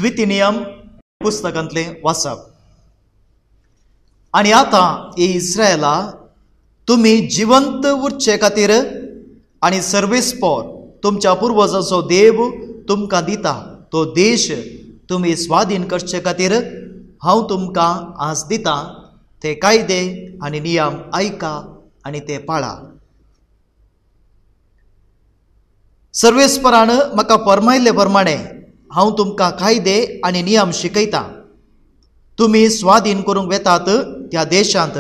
द्वितीनियम पुस्तकांतले वाचप. आनी आतां हे इस्रायला, तुमी जिवंत उरचे खातीर आनी सर्वेस्पोर तुमच्या पुर्वजांचो देव तुमकां दिता तो देश तुमी स्वाधीन करचे खातीर हांव तुमकां आज दिता ते कायदे आनी नियम आयका आनी ते पाळा. सर्वेस्परान म्हाका फर्मायल्ले प्रमाणे हांव तुमकां कायदे आनी नियम शिकयतां. तुमी स्वाधीन करूंक वेतात त्या देशांत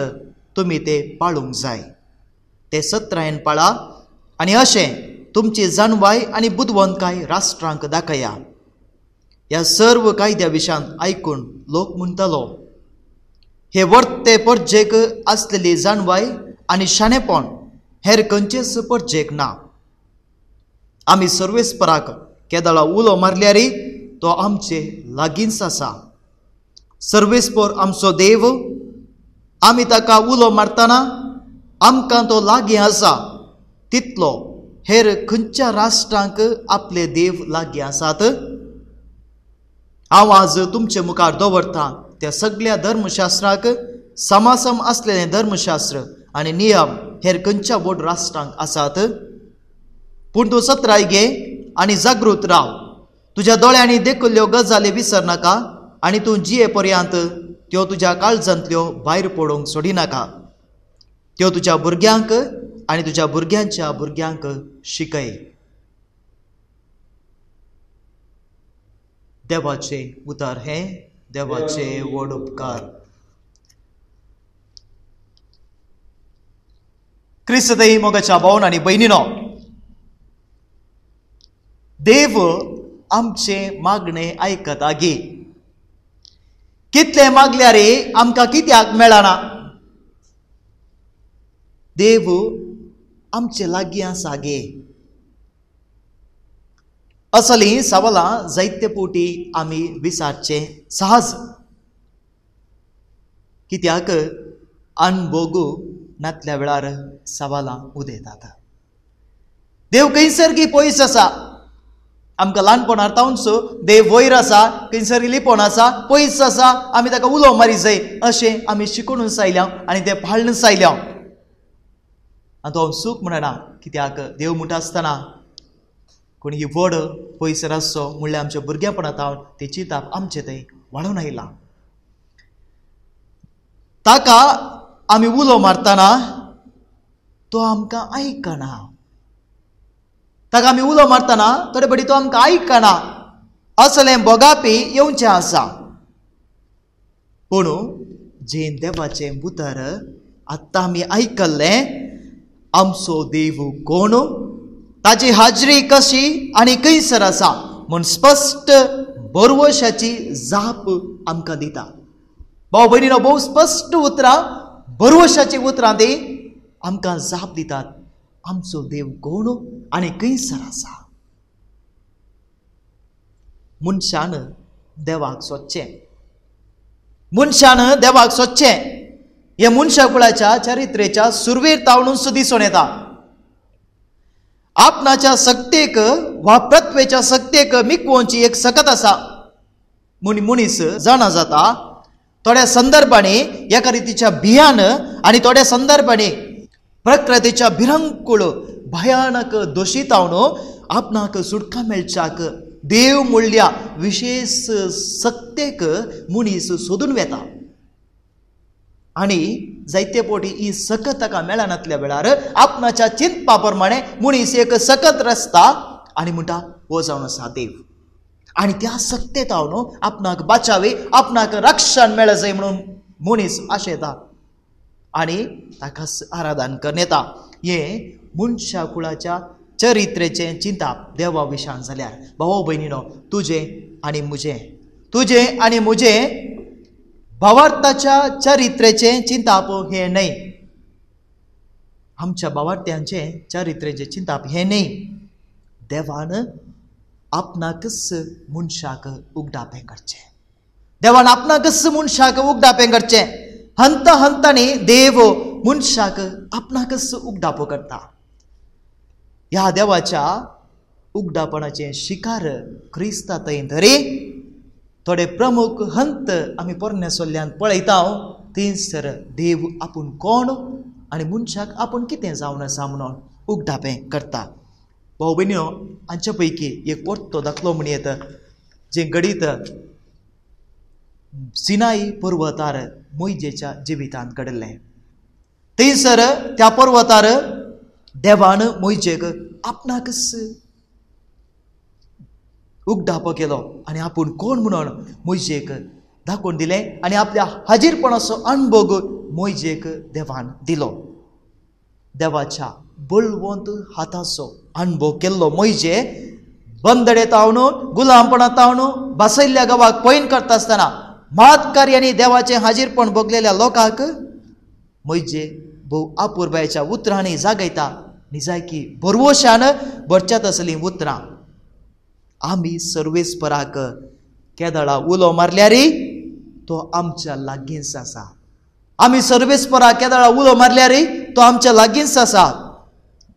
तुमी ते पाळूंक जाय. ते सत्रायेन पाळा आनी अशें तुमची जाणवाय आनी बुदवंतकाय राष्ट्रांक दाखया. ह्या सर्व कायद्या विशयांत आयकून लोक म्हणटलो, हे वर्ते परजेक आसलेली जाणवाय आनी शाणेपण हेर खंयचेच परजेक ना. आमी सर्वेस्पराक केदळा उलो मारल्यार तो आमचे लागींच आसा. सर्वेस्पर आमचो देव, आमी ताका उलो मारतना आमकां तो लागीं आसा तितलो हेर खंयच्या राष्ट्रांक आपले देव लागीं आसात. हांव आज तुमचे मुखार दवरतां त्या सगळ्या धर्मशास्त्राक समासम आसलेले धर्मशास्त्र आनी नियम हेर खंयच्या व्हड राष्ट्रांक आसात. पूण तूं सत्राय घे आनी जागृत राव. तुज्या दोळ्यांनी देखुल्ल्यो गजाली विसर नाका आनी तूं जिये पर्यंत त्यो तुज्या काळजांतल्यो भायर पडोवंक सोडिनाका. त्यो तुज्या भुरग्यांक आनी तुज्या भुरग्यांच्या भुरग्यांक शिकय. देवाचे उतर हे देवाचे व्हड उपकार. क्रिस्त देही मोगाच्या भावन आनी भयणीनो, देव आमचे मागणे आयकता गे. कितले मागल्यार आमकां कित्याक मेळना? देव आमचे लागीं आसा गे. असली सवालां जायते पोटी आमी विचारचे सहज. कित्याक अनभोगू नातल्या वेळार सवालां उदेतात. देव खंयसर गी पयस आसा. आमकां ल्हानपणांत तावनच देव वयर आसा, खंयसर लिपोन आसा, पयस आसा, आमी ताका उलो मारी जाय अशें आमी शिकून आयल्या आनी तें पाळून आयल्या. आनी तो सूख म्हणना, कित्याक देव म्हणटा आसतना कोण ही व्हड पयसर आसचो म्हणल्यार आमच्या भुरग्यापणांत ती चिंताप आमचे थंय वाडून आयला. ताका आमी उलो मारतना तो आमकां आयकना. ताका आमी उलो मारतना थोडे बडी तो आमकां आयकना. असलें बोगापी येवचें आसा. पूण जे देवाचें उतर आतां आमी आयकल्लें, आमचो देव कोण, ताची हाजरी कशी आनी खंयसर आसा म्हूण स्पश्ट बरवशाची जाप आमकां दिता. भाव भयणीनो, भोव स्पश्ट उतरां, बरवशाची उतरां ती आमकां जाप दितात. आमचो देव कोण आनी खंयसर आसा. मनशान देवाक सोदचें. मनशान देवाक सोदचें हे मनशाकुळाच्या चरित्रेच्या सुरवेर तावणूच दिसून येता. आपणाच्या सक्तेक वा प्रत्वेच्या सक्तेक मिकवोवची एक सकत आसा म्हूण मनीस जाणा जाता. थोड्या संदर्भांनी एका रितीच्या भियान आनी थोड्या संदर्भांनी प्रकृतीच्या भिरंकूळ भयानक दोशीतावणो आपणाक सुटका मेळच्याक देव म्हणल्या विशेष सक्तेक मनीस सोदून वेता. आनी जायते पोटी ही सकत ताका मेळनातल्या वेळार आपणाच्या चिंतपा प्रमाणे मनीस एक सकत रस्ता आनी म्हणटा हो जावन आसा देव. आनी त्या सक्तेतावनो आपणाक बाचावे, आपणाक रक्षण मेळ जाय म्हणून मनीस आशेता आनी ताका आराधन करन येता. हे मनशा कुळाच्या चरित्रेचें चिंताप देवा विशयान जाल्यार भाव भयणीनो, तुजें आनी म्हजें, तुजें आनी म्हजें भावार्थाच्या चरित्रेचें चिंताप हें न्हय. आमच्या भावार्थ्यांचें चरित्रेचें चिंताप हें न्हय. देवान आपणाकच मनशाक उगडापें करचें. देवान आपणाकच मनशाक उगडापें करचें. हंत हंतांनी देव मनशाक आपणाकच उगडापो करता. ह्या देवाच्या उगडापणाचें शिकार क्रिस्ता थंय धरी थोडे प्रमुख हंत आमी पोरण्या सोल्ल्यान पळयता थंयसर देव आपूण कोण आनी मनशाक आपूण कितें जावन आसा म्हणून उगडापें करता. भाऊ भयणीनो, हांचे पैकी एक परतो दाखलो म्हण येता जे घडीत सिनाई पर्वतार मोइजेच्या जिवितांत घडलें. थंयसर त्या पर्वतार देवान मोइजेक आपणाकच उगडापो केलो आनी आपूण कोण म्हणून मोइजेक दाखोवन दिलें आनी आपल्या हाजीरपणाचो अणभव मोइजेक देवान दिलो. देवाच्या बळवंत हाताचो अणभव केल्लो मोइजे बंदडेतावन गुलामपणांतावन बसयल्ल्या गांवाक पैन करता आसतना मातकार्यांनी देवाचें हाजीरपण भोगलेल्या लोकांक मोइजे भोव आपुरबायेच्या उतरांनी जागयता. निजायकी बरवशान भरच्यात असलीं उतरां. आमी सर्वेस्पराक केदळा उलो मारल्यार तो आमच्या लागींच आसा. आमी सर्वेस्पराक केदळा उलो मारल्यार तो आमच्या लागींच आसा.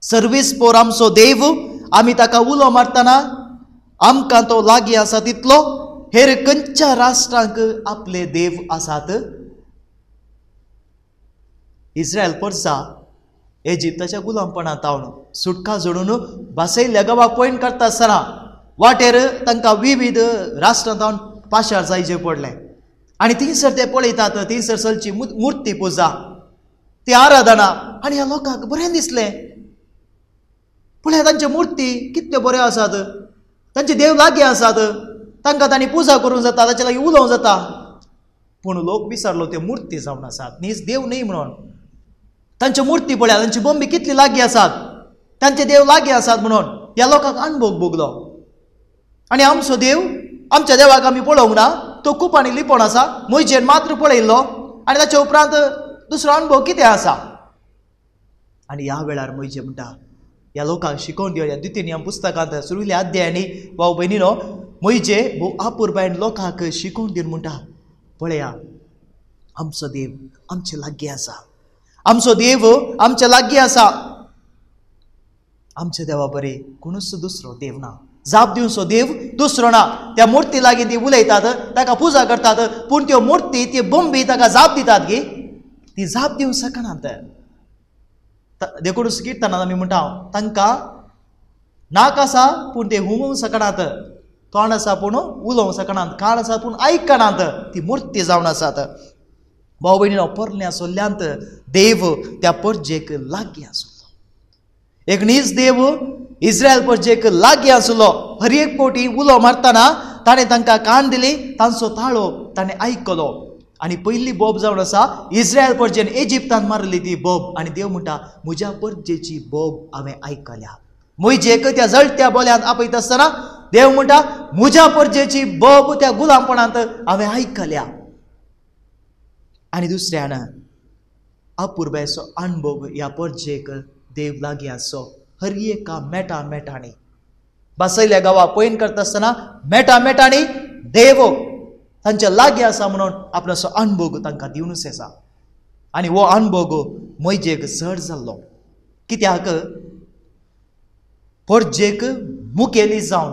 सर्वेस्पर आमचो देव, आमी ताका उलो मारतना आमकां तो लागीं आसा तितलो हेर खंयच्या राष्ट्रांक आपले देव आसात. इस्रायल परसा इजिप्ताच्या गुलामपणांतावन सुटका जोडून बसयल्ल्या गांवाक पैन करता आसतना वाटेर तांकां विविध राष्ट्रांतावन पाशार जायचें पडलें आनी थंयसर ते पळयतात थंयसर चलची मुर्ती पुजा ती आराधना आनी ह्या लोकांक बरें दिसलें. पळय तांच्यो मुर्ती कितल्यो बऱ्यो आसात, तांचे देव लागीं आसात, तांकां तांणी पुजा करूंक जाता, ताचे लागीं उलोवंक जाता. पूण लोक विचारलो त्यो मुर्ती जावन आसात, न्हीज देव न्ही म्हणून. तांच्यो मुर्ती पळया, तांची बंबी कितली लागीं आसात, तांचे देव लागीं आसात म्हणून ह्या लोकांक अणभव भोगलो. आनी आमचो देव, आमच्या देवाक आमी पळोवंक ना, तो कुपांनी लिपोवन आसा, मोइजेन मात्र पळयल्लो आनी ताचे उपरांत दुसरो अणभव कितें आसा. आनी ह्या वेळार मोइजे म्हणटा ह्या लोकांक शिकोवन दिवया. द्वितीय नियम पुस्तकांत सुरविल्ल्या अध्यायांनी भाऊ भयणीनो, मोइजे भोव आपुरबायेन लोकांक शिकोवन दिवन म्हणटा पळया, आमचो देव आमचे लागीं आसा, आमचो देव आमच्या लागीं आसा. आमच्या देवा बरें कोणूच दुसरो देव ना, जाप दिवचो देव दुसरो ना. त्या मुर्ती लागीं ती उलयतात, ताका पुजा करतात, पूण त्यो मुर्ती ती बंबी ताका जाप दितात गे, ती जाप दिवंक शकनात. देखून कीर्तनांत आमी म्हणटा तांकां नाक आसा पूण ते हुमूंक शकनात, तोंड आसा पूण उलोवंक शकनात, कान आसा पूण आयकनात, ती मुर्ती जावन आसात. भाऊ भयणीनो, पोरण्या सोल्ल्यांत देव त्या परजेक लागीं आसलो. एक न्हीज देव इस्रायल परजेक लागीं आसलो. हर एक फावटी उलो मारतना ताणें तांकां कान दिली, तांचो ताळो ताणें आयकलो. आनी पयली बोब जावन आसा इस्रायल परजेन इजिप्तांत मारली ती बोब. आनी देव म्हणटा म्हज्या परजेची बोब हांवें आयकल्या. मोइजेक त्या जळत्या बोल्यांत आपयता आसतना देव म्हणटा म्हज्या परजेची बोब त्या गुलामपणांत हांवें आयकल्या. आनी दुसऱ्यान अपुरबायेचो अणभव ह्या परजेक देव लागीं आसो. हर एका मेटांनी बसयल्ल्या गांवा पैन करता आसतना मेटांनी देव तांच्या लागीं आसा म्हणून आपणाचो अणभव तांकां दिवनूच आसा. आनी हो अणभव मोइजेक चड जाल्लो. कित्याक परजेक मुखेली जावन,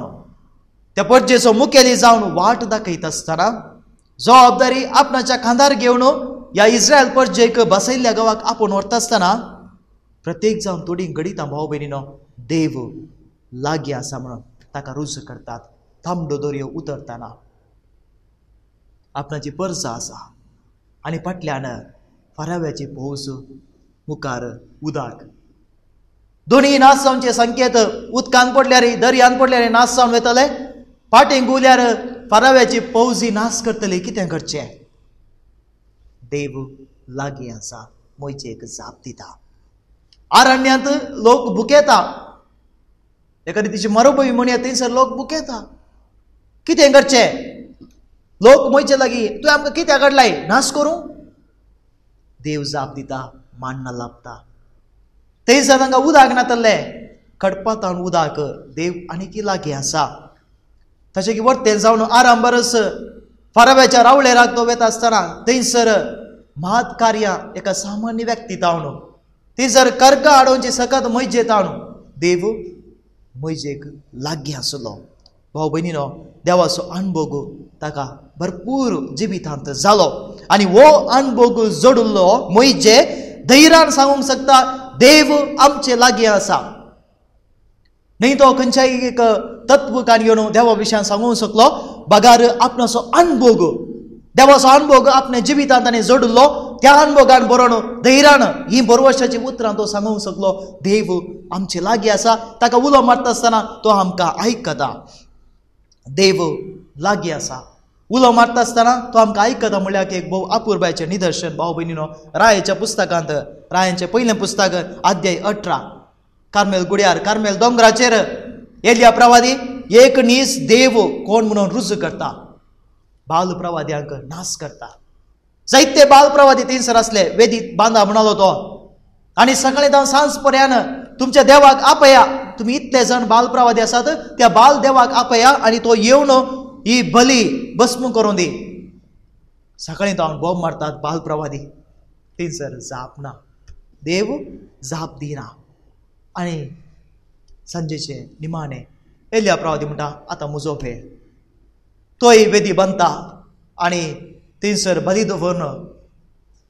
त्या परजेचो मुखेली जावन वाट दाखयता आसतना जबाबदारी आपणाच्या खांदार घेवन ह्या इस्रायल परजेक बसयल्ल्या गांवाक आपूण व्हरता आसतना प्रत्येक जावन थोडी घडीता भाव भयणीनो, देव लागीं आसा म्हणून ताका रुज करतात. तांबडो दर्यो उतरतना आपणाची परजा आसा आनी फाटल्यान फाराव्याची पौस, मुखार उदक. दोनी नाश जावचे संकेत. उदकांत पडल्यार दर्यांत पडल्यार नाश जावन वयतले, फाटीं गुवल्यार फाराव्याची पौजी नाश करतली. कितें करचें? देव लागीं आसा. मोइजेक जाप दिता. आरण्यांत लोक भुकेता, एका रितीची मरुभूमी म्हणया, थंयसर लोक भुकेता. कितें करचें? लोक मोइजे लागीं तुवें आमकां कित्याक हाडलाय? नाश करूं? देव जाप दिता, मान्ना लाभता. थंयसर तांकां उदक नातल्लें, कडपातावन उदक. देव आनीक लागीं आसा. तशें की वर्तें जावन आराम बरस फाराव्याच्या रावळेराक तो वेता आसतना थंयसर महात कार्यां एका सामान्य व्यक्ती तावन, थंयसर कर्क हाडोवची सकत मोइजे तावन देव मोइजेक लागीं आसलो. भाऊ भयणीनो, देवाचो अणभव ताका भरपूर जिबितांत जालो आनी वो अणभव जोडुल्लो मोइजे धैर्यान सांगूंक शकता देव आमचे लागीं आसा. नहीं तो खंयच्याय एक तत्व काणयोन देवा विशयान सांगूंक शकलो, बगार आपणाचो अणभव, देवाचो अणभव आपल्या जिबितांत ताणें जोडुल्लो. त्या अणभवान बरोवन धैर्यान ही बरोवशाची उतरां तो सांगूंक शकलो, देव आमचे लागीं आसा. ताका उलो मारता आसतना तो आमकां आयकता. देव लागीं आसा. उलो मारता आसतना तो आमकां आयकता म्हणल्यार की एक भोव अपुर्बायेचें निदर्शन. भाव भयणीनो, रायाच्या पुस्तकांत, रायांचें पयलें पुस्तक अध्याय 18, कार्मेल गुड्यार, कार्मेल दोंगराचेर एलिया प्रवादी एक नीस देव कोण म्हणून रुजू करता, बाल प्रवाद्यांक नाश करता. जायते बाल प्रवादी थंयसर असले, वेदीत बांदा म्हणालो तो. आनी सकाळीं जावन सांज पर्यान तुमच्या देवाक आपया. तुम्ही इतले जण बाल प्रवादी आसात, त्या बाल देवाक आपया आनी तो येवन ही बली भस्म करून दी. सकाळीं जावन बोब मारतात बाल प्रवादी, थंयसर जाप ना, देव जाप दिना. आनी सांजेचे निमाणे एलिया प्रवादी म्हणटा आतां म्हजो वेळ. तोय वेदी बांदता आनी थंयसर बली दवरून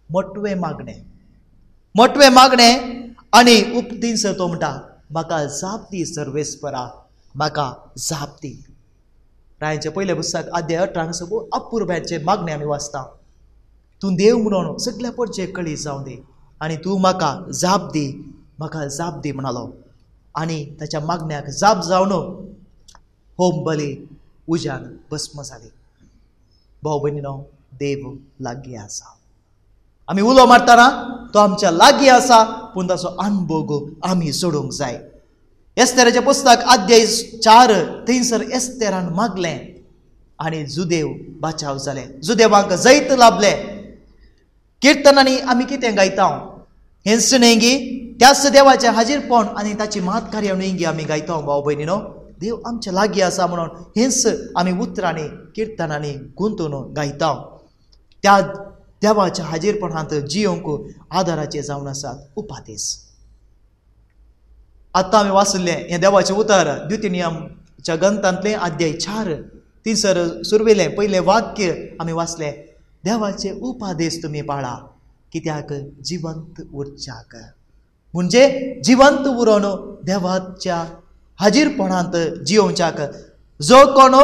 मोटवे मागणे आनी थंयसर तो म्हणटा म्हाका जाप दी सर्वेस्परा, म्हाका जाप दी. रायांचें पयलें पुस्तक अध्याय 18 सगळो अपुर्बायेचे मागणे आमी वाचता. तूं देव म्हणून सगळ्या परचे कळी जावं दी आनी तूं म्हाका जाप दी, म्हाका जाप दी म्हणालो. आनी ताच्या मागण्याक जाप जावन होम बली उज्यान भस्म जाली. भाव भयणीनो, देव लागीं आसा. आमी उलो मारतना तो आमच्या लागीं आसा, पूण ताचो अणभव आमी सोडूंक जाय. एस्तेराचें पुस्तक अध्याय 4 थंयसर एस्तेरान मागलें आनी जुदेव बाचाव जाले, जुदेवांक जैत लाभले. किर्तनांनी आमी कितें गायता, हेंच न्ही गी त्याच देवाचें हाजीरपण आनी ताची महत् कार्यावळी आमी गायता. भाव भयणीनो, देव आमच्या लागीं आसा म्हणून हेंच आमी उतरांनी किर्तनांनी गुंतून गायता. त्या देवाच्या हाजीरपणांत जियोंक आदाराचे जावन आसात उपादेश. आतां आमी वाचलें हें देवाचें उतर द्वितीनियमच्या ग्रंथांतलें अध्याय 4 थंयसर सुरवेलें पयलें वाक्य आमी वाचलें, देवाचे उपादेश तुमी पाळा कित्याक जिवंत उरच्याक. म्हणजे जिवंत उरोन देवाच्या हाजीरपणांत जियोवच्याक. जो कोण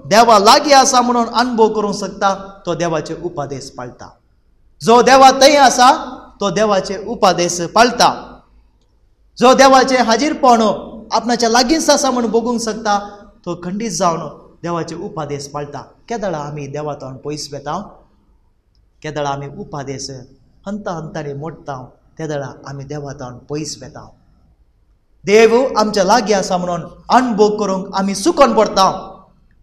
देवा लागीं आसा म्हणून अणभव करूंक शकता तो देवाचे उपादेश पाळटा. जो देवा थंय आसा तो देवाचे उपादेश पाळटा. जो देवाचे हाजीरपण आपणाच्या लागींच आसा म्हणून बगूंक शकता तो खंडीत जावन देवाचे उपादेश पाळटा. केदळा आमी देवातोन पयस वेता, केदळा आमी उपादेश हंतांनी मोडटा, तेदळा आमी देवातोन पयस वेता. देव आमच्या लागीं आसा म्हणून अणभव करूंक आमी सुकोन पडटा.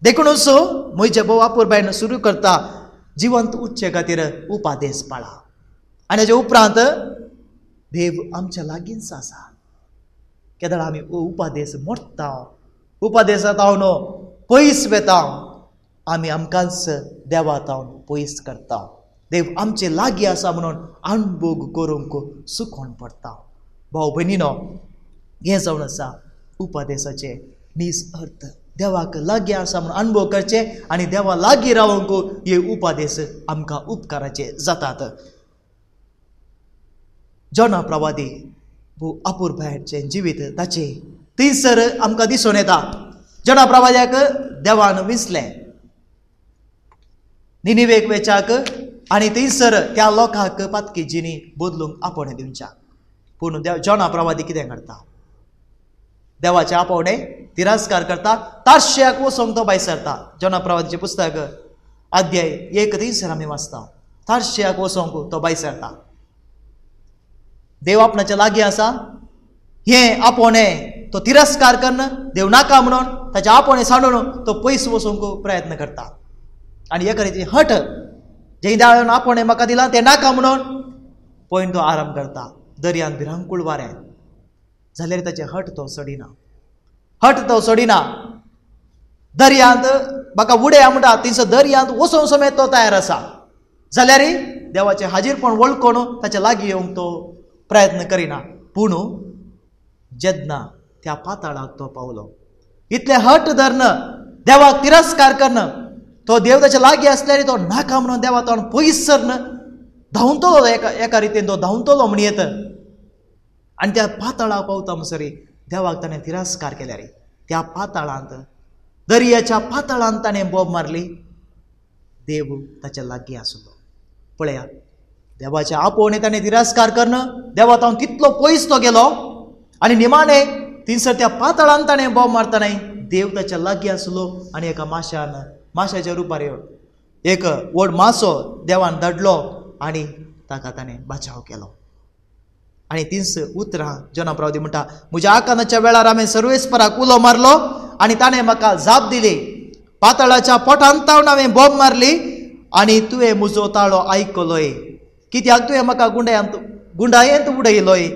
देखूनच म्हजे भोव अपुर्बायेन सुरू करता, जिवंत उरचे खातीर उपादेश पाळा. आनी हाचे उपरांत देव आमच्या लागींच आसा. केदळा आमी उपादेश मोडटा, उपादेशांत हांव पयस वेता, आमी आमकांच देवातावन पयस करता. देव आमचे लागीं आसा म्हणून अणभव करूंक सुकोन पडटा. भाव भयणीनो, हें जावन आसा उपादेशाचे नीस अर्थ. देवाक लागीं आसा म्हणून अणभव करचे आनी देवा लागीं रावंक हे उपादेश आमकां उपकाराचे जातात. जोना प्रवादी भोव अपुर्बायेचें जिवीत ताचे थंयसर आमकां दिसून येता. जोना प्रवाद्याक देवान विसलें निनिवेक वेचाक आनी थंयसर त्या लोकांक पातकी जिणी बदलूंक आपणे दिवच्याक. पूण जोना प्रवादी कितें करता, देवाचे आपवणे तिरस्कार करता, तार्शेक वचोंक तो भायर सरता. जोना प्रवादीचें पुस्तक अध्याय 1 थंयसर आमी वाचता, तार्शेक वचोंक तो भायर सरता. देव आपणाच्या लागीं आसा हें आपणे तो तिरस्कार करना, देव नाका म्हणून ताचे आपणे सांडून तो पयस वचोंक प्रयत्न करता. आनी एका रितीन हट जें देवान आपणे म्हाका दिलां तें नाका म्हणून पयन तो आराम करता. दर्यांत भिरांकूळ वारें जाल्यार ताचे हट तो सोडिना. दर्यांत म्हाका उडया म्हणटा थंयसर दर्यांत वचोंक समेत तो तयार आसा. जाल्यार देवाचें हाजीरपण वळखून ताच्या लागीं येवंक तो प्रयत्न करिना. पूण जेन्ना त्या पाताळाक तो पावलो, इतले हट धरन देवाक तिरस्कार करणं, तो देव ताच्या लागीं असल्यार तो नाका म्हणून देवा तो पयस सरन धांवतलो, एका रितीन तो धांवतलो म्हण येता आनी त्या पाताळाक पावता म्हणसरी देवाक ताणें तिरस्कार केल्यार त्या पाताळांत, दर्याच्या पाताळांत ताणें बोब मारली. देव ताच्या लागीं आसलो. पळया, देवाच्या आपोवणे ताणें तिरस्कार करणं, देवा तावन कितलो पयस तो गेलो आनी निमाणे थिंसर त्या पाताळांत ताणें बोब मारतना देव ताच्या लागीं आसलो आनी एका माशाच्या रुपार एक व्हड मासो देवान धाडलो आनी ताका ताणें बचाव केलो. आनी तिंस उतरां जोना प्रवादी म्हणटा, म्हज्या आकांताच्या वेळार हांवें सर्वेस्पराक उलो मारलो आनी ताणें म्हाका जाप दिली. पाताळाच्या पोटांत तावन हांवें बोब मारली आनी तुवें म्हजो ताळो आयकलोय. कित्याक तुवें म्हाका गुंडायेंत उडयलोय,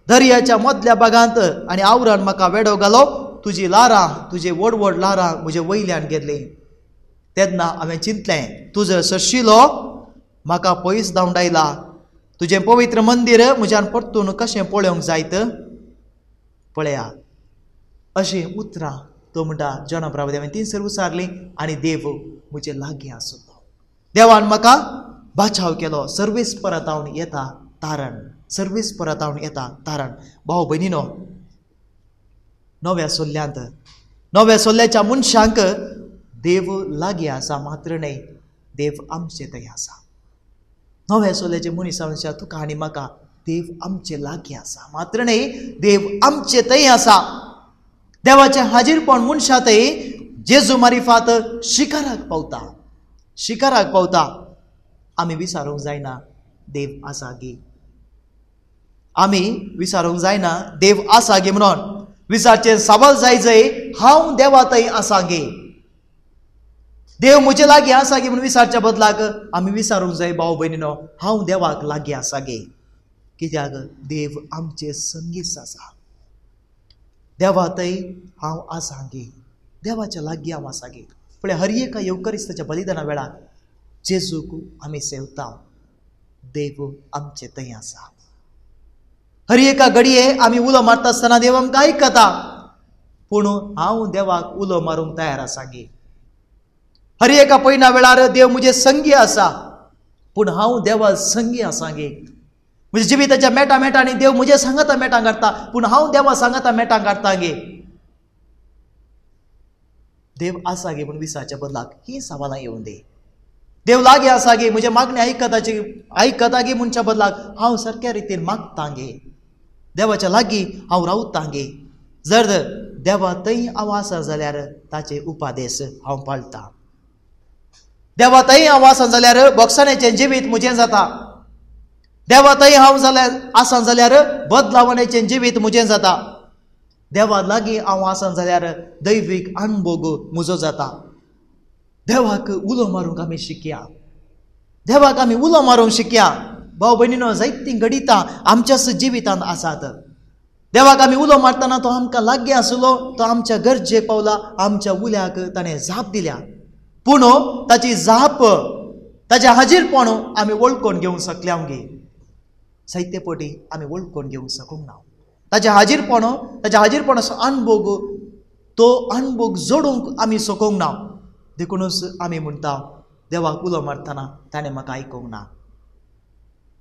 दर्याच्या मदल्या भागांत आनी आवरान म्हाका वेडो घालो. तुजी लारां, तुजे व्हड व्हड लारां म्हजे वयल्यान गेल्ली. तेन्ना हांवें चिंतलें, तूं जर सरशिलो म्हाका पयस धांवडायला. तुजें पवित्र मंदीर म्हज्यान परतून कशें पळोवंक जायत. पळया, अशें उतरां तो म्हणटा जोना प्रवादी हांवें तिनसर उसारली आनी देव म्हजे लागीं आसलो. देवान म्हाका बचाव केलो. सर्वेस परत हांव येता तारण, सर्वेस परत हांव येता तारण. भाव भयणीनो, नव्या सोल्ल्याच्या मनशांक देव लागीं आसा मात्र न्हय, देव आमचे थंय आसा. नव्या सोल्ल्याचे मनीस म्हणटा तुका आनी म्हाका देव आमचे लागीं आसा मात्र न्हय, देव आमचे थंय आसा. देवाचें हाजीरपण मनशा थंय जेजू मारिफात शिखराक पावता. आमी विचारूंक जायना देव आसा गे, आमी विचारूंक जायना देव आसा गे म्हणून. विचारचे सवाल जाय जंय हांव देवा थंय आसा गे, देव म्हजे लागीं आसा गे म्हणून विचारच्या बदलाक आमी विचारूंक जाय, भाव भयणीनो, हांव देवाक लागीं आसा गे. कित्याक देव आमचे संगीत आसा. देवा थंय हांव आसा गे, देवाच्या लागीं हांव आसा गे. फुडें हर एका येवकरिस्ताच्या बलिदाना वेळार जेजूक आमी सेवता. देव आमचे थंय आसा. हर एका घडये आमी उलो मारता आसतना देव आमकां आयकता, पूण हांव देवाक उलो मारूंक तयार आसा गे. हर एका पयना वेळार देव म्हजे संगी आसा, पूण हांव देवा संगी आसा गे. म्हज्या जिविताच्या मेटांनी देव म्हजे सांगाता मेटां काडटा, पूण हांव देवा सांगाता मेटां काडटा गे. देव आसा गे म्हणून विचारच्या बदलाक ही सवालां येवं दी. देव लागीं आसा गे, म्हजे मागणी आयकता गे म्हणच्या बदलाक हांव सारक्या रितीन मागता गे. देवाच्या लागीं हांव रावता गे. जर देवा थंय हांव आसा जाल्यार ताचे उपादेश हांव पाळटा. देवा थंय हांव आसा जाल्यार बोगसाणेचें जिवीत म्हजें जाता. देवा थंय हांव आसा जाल्यार बदलावणेचें जिवीत म्हजें जाता. देवा लागीं हांव आसा जाल्यार दैवीक अणभव म्हजो जाता. देवाक उलो मारूंक आमी शिकया. देवाक आमी उलो मारूंक शिकया. भाव भयणीनो, जायतीं घडितां आमच्याच जिवितांत आसात. देवाक आमी उलो मारतना तो आमकां लागीं आसलो, तो आमच्या गरजेक पावला, आमच्या उल्याक ताणें जाप दिल्या. पूण ताची जाप, ताचें हाजीरपण आमी वळखून घेवंक शकल्या गे. जायते फावटी आमी वळखून घेवंक शकूंक ना. ताच्या हाजीरपणाचो अणभव, तो अणभव जोडूंक आमी शकूंक ना. देखूनच आमी म्हणटा देवाक उलो मारतना ताणें म्हाका आयकूंक ना.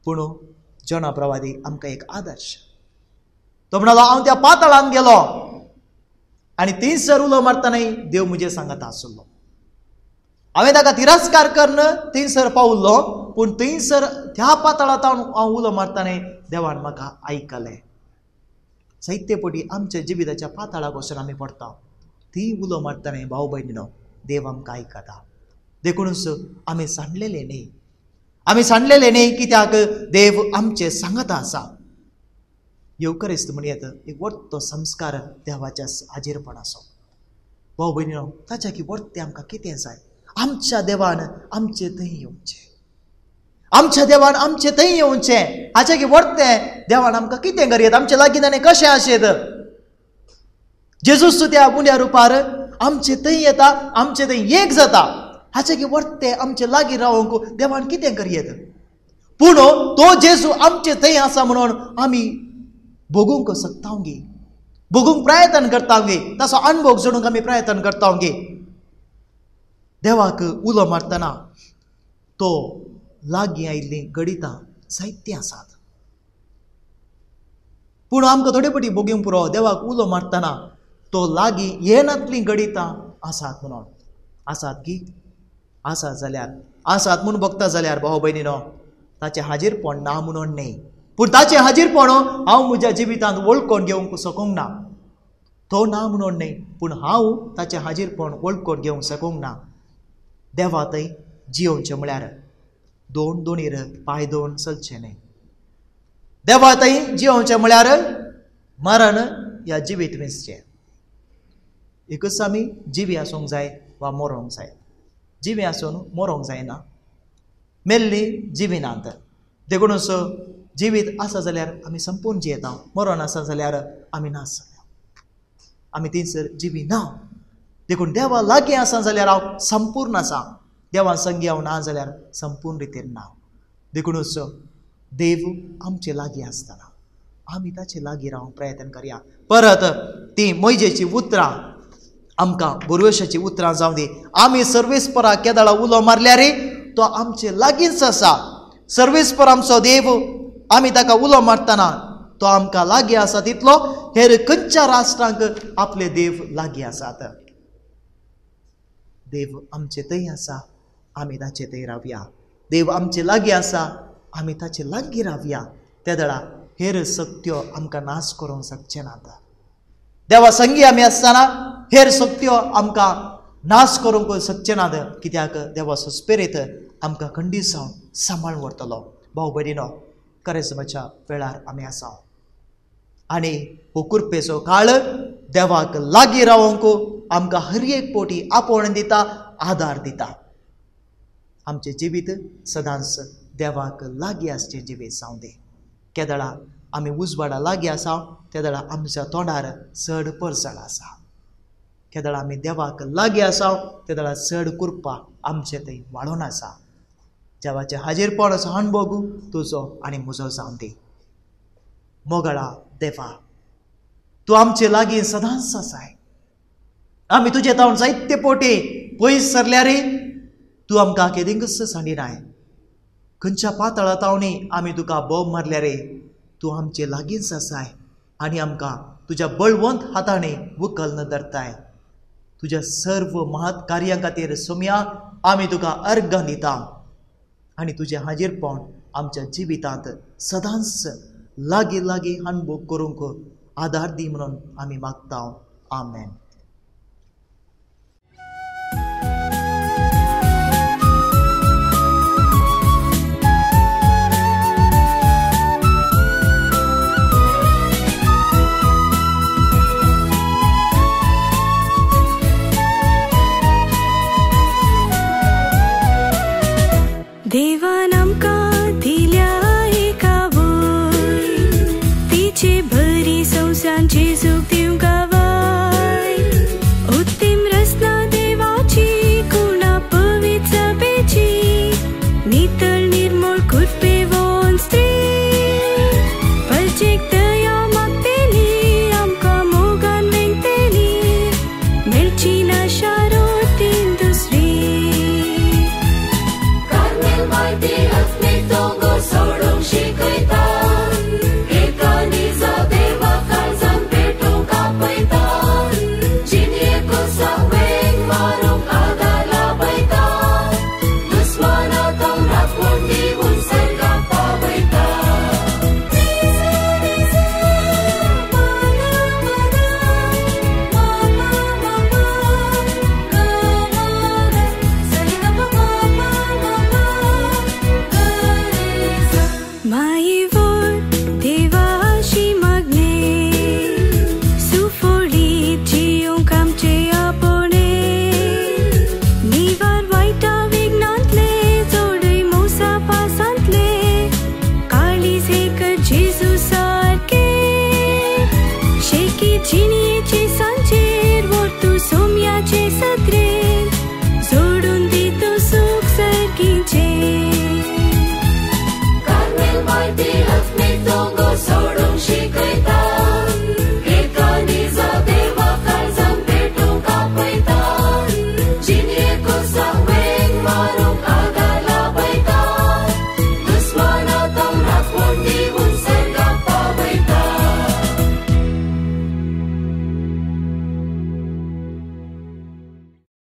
पूण जोना प्रवादी आमकां एक आदर्श. तो म्हणलो हांव त्या पाताळांत गेलो आनी थंयसर उलो मारतनाय देव म्हजे सांगता आसलो. हांवें ताका तिरस्कार करून थंयसर पावल्लो, पूण थंयसर त्या पाताळांत हांव उलो मारतना देवान म्हाका आयकलें. जायते फावटी आमच्या जिविताच्या पाताळाक वचून आमी पडटा. थंय उलो मारतना भाव भयणीनो, देव आमकां आयकता. देखूनच आमी सांडलेले न्ही, कित्याक देव आमचे सांगता आसा. येवकरिस्त म्हण येता एक व्हडलो संस्कार देवाच्या हाजीरपणाचो. भाव भयणीनो, ताच्या की वर्ते आमकां कितें जाय? आमच्या देवान आमचे थंय येवचें. हाचे की वर्ते देवान आमकां कितें करीत? आमचे लागीं ताणें कशें आशेत? जेजूस त्या उण्या रुपार आमचे थंय येता, आमचे थंय एक जाता. हाचे की वर्ते आमचे लागीं रावंक देवान कितें करीत? पूण तो जेजू आमचे थंय आसा म्हणून आमी भोगूंक शकता गे, भोगूंक प्रयत्न करता गे, ताचो अणभव जोडूंक आमी प्रयत्न करता गे. देवाक उलो मारतना तो लागीं आयिल्लीं गडितां जायतीं आसात. पूण आमकां थोडे फावटी भोगूंक पुरो देवाक उलो मारतना तो लागीं येनातलीं गडितां आसात म्हणून. आसात की आसात जाल्यार आसात म्हूण बगता जाल्यार भाव भयणीनो ताचें हाजीरपण ना म्हणून न्ही, पूण ताचें हाजीरपण हांव म्हज्या जिवितांत वळखून घेवंक सोकूंक ना. तो ना म्हणून न्ही, पूण हांव ताचें हाजीरपण वळखून घेवंक सोकूंक ना. देवा थंय जियोवचें म्हळ्यार दोन दोणीर पांय दवरून चलचें न्ही. देवा थंय जियोवचें म्हळ्यार मरण या जिवीत वेंचचें. एकच आमी जिवी आसूंक जाय वा मरोंक जाय. जिवी आसून मरोंक जायना, मेल्ली जिविनांत. देखूनच जिवीत आसा जाल्यार आमी संपूर्ण जियेता, मरण आसा जाल्यार आमी नाश जाल्या, आमी थंयसर जिवी ना. देखून देवा लागीं आसा जाल्यार हांव संपूर्ण आसा, देवा संगी हांव ना जाल्यार संपूर्ण रितीन ना. देखूनच देव आमचे लागीं आसतना आमी ताचे लागीं रावंक प्रयत्न करया. परत ती मोइजेची उतरां आमकां बरोवशाची उतरां जावं दी. आमी सर्वेस्परा केदाळा उलो मारल्यार तो आमचे लागींच आसा. सर्वेस्पर आमचो देव, आमी ताका उलो मारतना तो आमकां लागीं आसा तितलो हेर खंयच्या राष्ट्रांक आपले देव लागीं आसात. देव आमचे थंय आसा, आमी ताचे थंय रावया. देव आमचे लागीं आसा, आमी ताचे लागीं रावया. तेदळा हेर शक्त्यो आमकां नाश करूंक शकचे नात. देवा संगी आमी आसतना हेर शक्त्यो आमकां नाश करूंक शकचे नात, कित्याक देवाचो स्पिरीट आमकां खंडीत जावन सांबाळून व्हरतलो. भाव भयणीनो, करेजमाच्या वेळार आमी आसा आनी हो कृपेचो काळ देवाक लागीं रावंक आमकां हर एक पोटी आपोवण दिता, आदार दिता. आमचें जिवीत सदांच देवाक लागीं आसचें जिवीत जावं दी. केदळा आमी उजवाडा लागीं आसा, तेदळा आमच्या तोंडार चड परसळ आसा. केदळा आमी देवाक लागीं आसा, तेदळा चड कृपा आमचे थंय वाडोवन आसा. देवाचें हाजीरपण असो अणभव तुजो आनी म्हजो जावं दी. मोगळा देवा, तूं आमचे लागीं सदांच आसाय. आमी तुजे तावन जायते पोटी पयस सरल्यार तूं आमकां केदींगच सांडिनाय. खंयच्या पातळा तावनी आमी तुका बोब मारल्यार तूं आमचे लागींच आसाय आनी आमकां तुज्या बळवंत हातांनी व्हंकल धरताय. तुज्या सर्व महत् कार्यां खातीर सोम्या आमी तुका अर्घ दिता आनी तुजें हाजीरपण आमच्या जिवितांत सदांच लागीं लागीं अणभव करूंक आदार दी म्हणून आमी मागता. आमेन. देवान आमकां दिल्या एका वय, तिचे बरी संवसार जेजूक दिवंक गावाय. उत्तीम रचना देवाची, कुणा पवित्र सभेची, नितळ निर्मळ कृपेवंत स्त्री. परजेक दया मागतेली, आमकां मोगान मेंगतेली, मेलची ना शारोतीन दुसरी. Dushmana tong rakun di